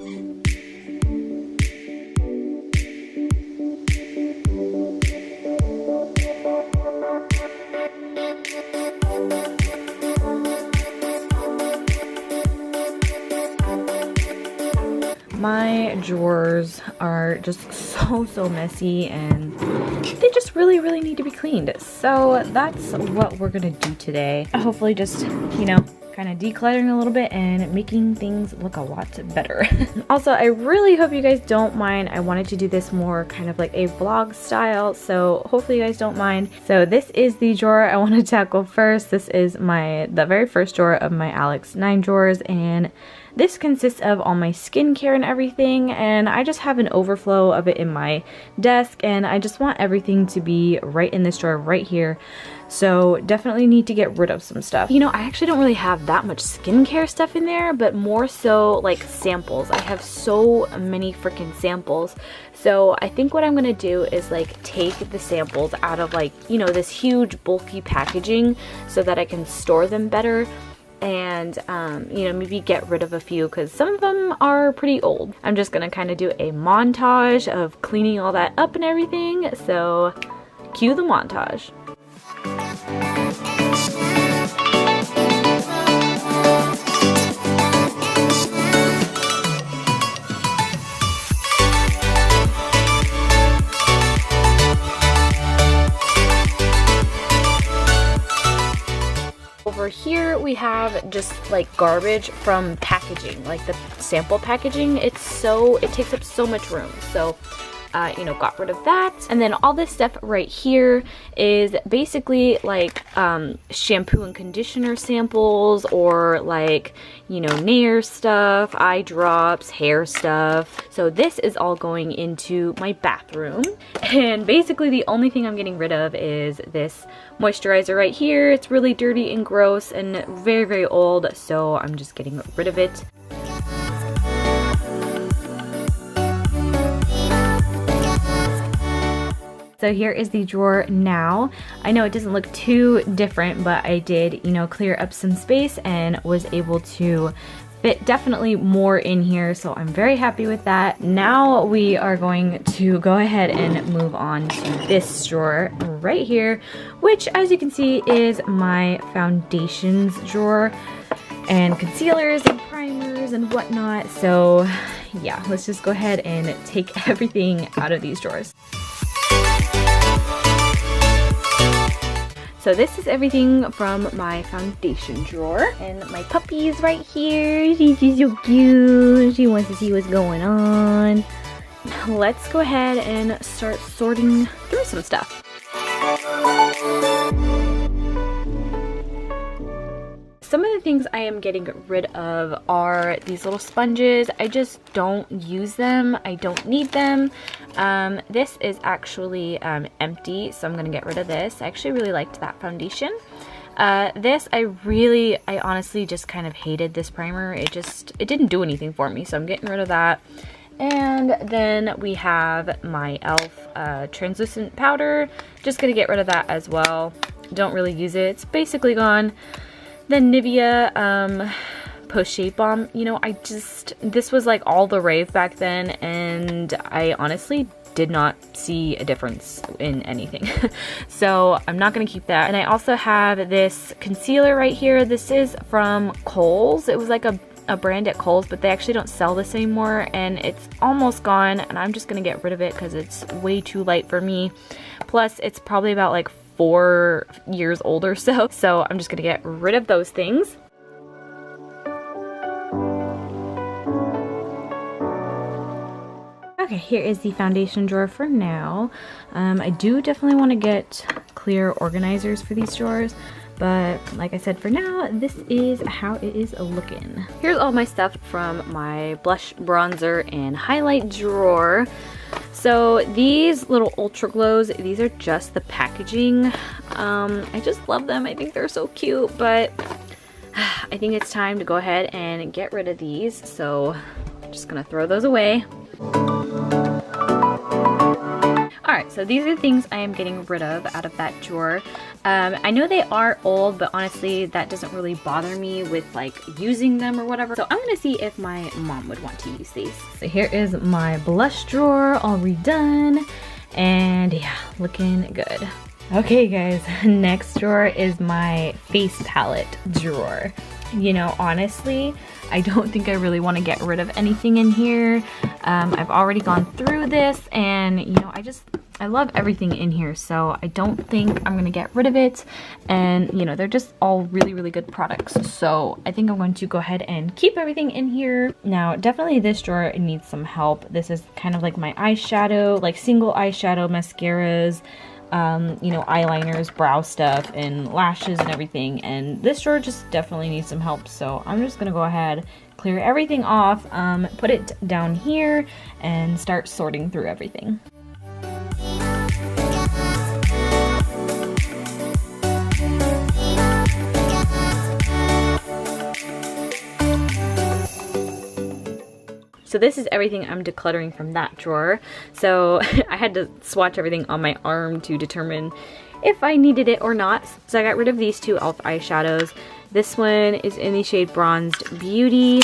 My drawers are just so messy and they just really need to be cleaned. So that's what we're gonna do today. Hopefully just, you know, kind of decluttering a little bit and making things look a lot better. Also, I really hope you guys don't mind. I wanted to do this more kind of like a vlog style, so hopefully you guys don't mind. So this is the drawer I want to tackle first. This is the very first drawer of my Alex 9 drawers, and this consists of all my skincare and everything, and I just have an overflow of it in my desk, and I just want everything to be right in this drawer right here. So definitely need to get rid of some stuff. You know, I actually don't really have that much skincare stuff in there, but more so like samples. I have so many freaking samples. So I think what I'm gonna do is like take the samples out of like, you know, this huge bulky packaging so that I can store them better. And you know, maybe get rid of a few because some of them are pretty old. I'm just gonna kind of do a montage of cleaning all that up and everything, so cue the montage. Over here we have just like garbage from packaging, like the sample packaging. It takes up so much room, so you know, got rid of that. And then all this stuff right here is basically like shampoo and conditioner samples, or like, you know, Nair stuff, eye drops, hair stuff. So this is all going into my bathroom, and basically the only thing I'm getting rid of is this moisturizer right here. It's really dirty and gross and very old, so I'm just getting rid of it. So here is the drawer now. I know it doesn't look too different, but I did, you know, clear up some space and was able to fit definitely more in here, so I'm very happy with that. Now we are going to go ahead and move on to this drawer right here, which as you can see is my foundations drawer and concealers and primers and whatnot. So yeah, let's just go ahead and take everything out of these drawers. So this is everything from my foundation drawer, and my puppy is right here. She's so cute. She wants to see what's going on. Let's go ahead and start sorting through some stuff. Some of the things I am getting rid of are these little sponges. I just don't use them. I don't need them. This is actually empty, so I'm gonna get rid of this. I actually really liked that foundation. This, I honestly just kind of hated this primer. It didn't do anything for me, so I'm getting rid of that. And then we have my e.l.f. Translucent powder. Just gonna get rid of that as well. Don't really use it. It's basically gone. Then Nivea Post Shave Balm. You know, this was like all the rave back then, and I honestly did not see a difference in anything. So I'm not going to keep that. And I also have this concealer right here. This is from Kohl's. It was like a brand at Kohl's, but they actually don't sell this anymore, and it's almost gone, and I'm just going to get rid of it because it's way too light for me. Plus, it's probably about like 4 years old or so. So I'm just going to get rid of those things. Okay, here is the foundation drawer for now. I do definitely want to get clear organizers for these drawers, but like I said, for now, this is how it is looking. Here's all my stuff from my blush, bronzer, and highlight drawer. So these little Ultra Glows, these are just the packaging. I just love them. I think they're so cute, but I think it's time to go ahead and get rid of these. So I'm just gonna throw those away. Alright, so these are the things I am getting rid of out of that drawer. I know they are old, but honestly that doesn't really bother me with like using them or whatever. So I'm gonna see if my mom would want to use these. So here is my blush drawer all redone, and yeah, looking good. Okay guys, next drawer is my face palette drawer. You know, honestly, I don't think I really want to get rid of anything in here. I've already gone through this, and you know, I love everything in here, so I don't think I'm gonna get rid of it. And you know, they're just all really, really good products. So I think I'm going to go ahead and keep everything in here. Now, definitely this drawer needs some help. This is kind of like my eyeshadow, like single eyeshadow mascaras, you know, eyeliners, brow stuff, and lashes and everything. And this drawer just definitely needs some help. So I'm just gonna go ahead, clear everything off, put it down here, and start sorting through everything. So this is everything I'm decluttering from that drawer. So I had to swatch everything on my arm to determine if I needed it or not. So I got rid of these two e.l.f. eyeshadows. This one is in the shade Bronzed Beauty,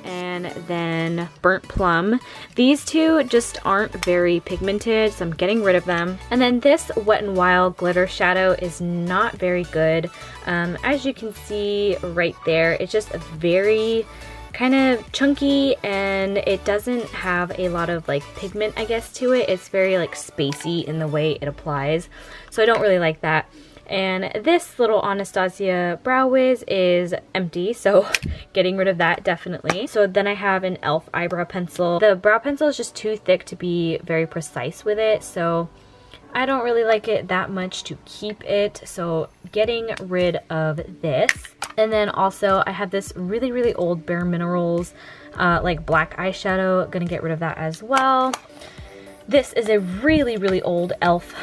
and then Burnt Plum. These two just aren't very pigmented, so I'm getting rid of them. And then this Wet n Wild glitter shadow is not very good. As you can see right there, it's just very kind of chunky, and it doesn't have a lot of like pigment, I guess, to it. It's very like spacey in the way it applies, so I don't really like that. And this little Anastasia Brow Wiz is empty, so getting rid of that definitely. So then I have an e.l.f. eyebrow pencil. The brow pencil is just too thick to be very precise with it, so I don't really like it that much to keep it, so getting rid of this. And then also I have this really, really old Bare Minerals like black eyeshadow. Gonna get rid of that as well. This is a really, really old e.l.f.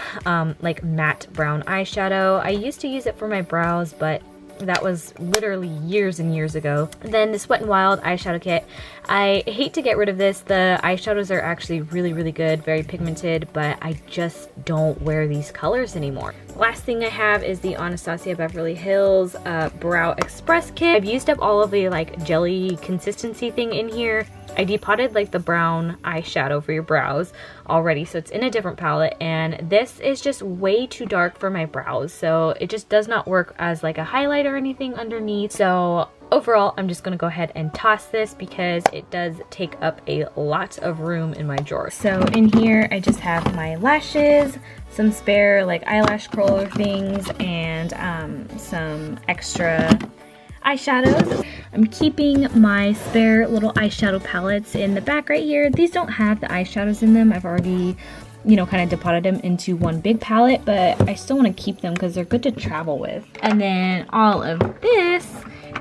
Like matte brown eyeshadow. I used to use it for my brows, but that was literally years and years ago. And then this Wet n Wild eyeshadow kit. I hate to get rid of this. The eyeshadows are actually really, really good, very pigmented, but I just don't wear these colors anymore. Last thing I have is the Anastasia Beverly Hills Brow Express kit. I've used up all of the like jelly consistency thing in here. I depotted like the brown eyeshadow for your brows already, so it's in a different palette, and this is just way too dark for my brows, so it just does not work as like a highlight or anything underneath. So overall, I'm just gonna go ahead and toss this because it does take up a lot of room in my drawer. So in here, I just have my lashes, some spare like eyelash curler things, and some extra eyeshadows. I'm keeping my spare little eyeshadow palettes in the back right here. These don't have the eyeshadows in them. I've already, you know, kind of deposited them into one big palette, but I still want to keep them because they're good to travel with. And then all of this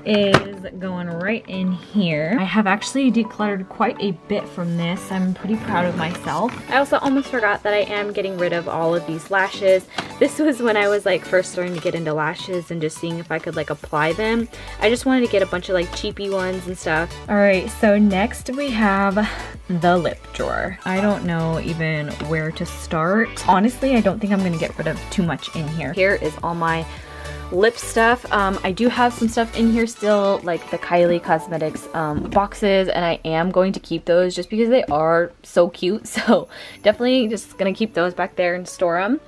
is going right in here. I have actually decluttered quite a bit from this. I'm pretty proud of myself. I also almost forgot that I am getting rid of all of these lashes. This was when I was like first starting to get into lashes and just seeing if I could like apply them. I just wanted to get a bunch of like cheapy ones and stuff. All right, so next we have the lip drawer. I don't know even where to start. Honestly, I don't think I'm gonna get rid of too much in here. Here is all my lip stuff. I do have some stuff in here still, like the Kylie Cosmetics boxes, and I am going to keep those just because they are so cute. So definitely just gonna keep those back there and store them.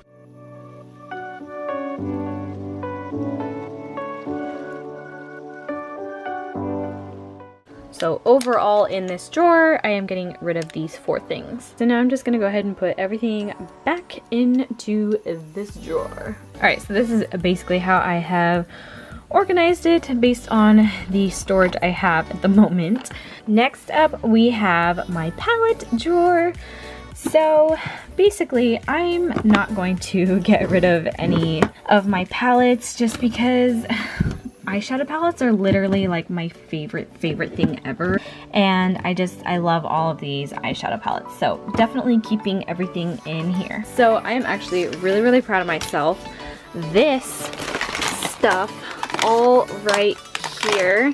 So overall in this drawer, I am getting rid of these 4 things. So now I'm just gonna go ahead and put everything back into this drawer. All right, so this is basically how I have organized it based on the storage I have at the moment. Next up, we have my palette drawer. So basically, I'm not going to get rid of any of my palettes just because eyeshadow palettes are literally like my favorite thing ever, and I love all of these eyeshadow palettes, so definitely keeping everything in here. So I am actually really proud of myself. This stuff all right here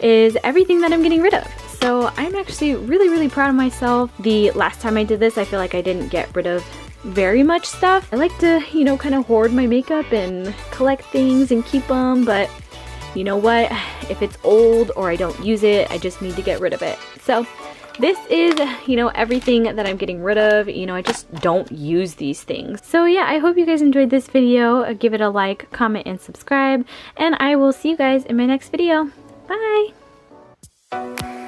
is everything that I'm getting rid of. So I'm actually really proud of myself. The last time I did this, I feel like I didn't get rid of very much stuff. I like to, you know, kind of hoard my makeup and collect things and keep them, but you know what? If it's old or I don't use it, I just need to get rid of it. So this is, you know, everything that I'm getting rid of. You know, I just don't use these things. So yeah, I hope you guys enjoyed this video. Give it a like, comment, and subscribe. And I will see you guys in my next video. Bye!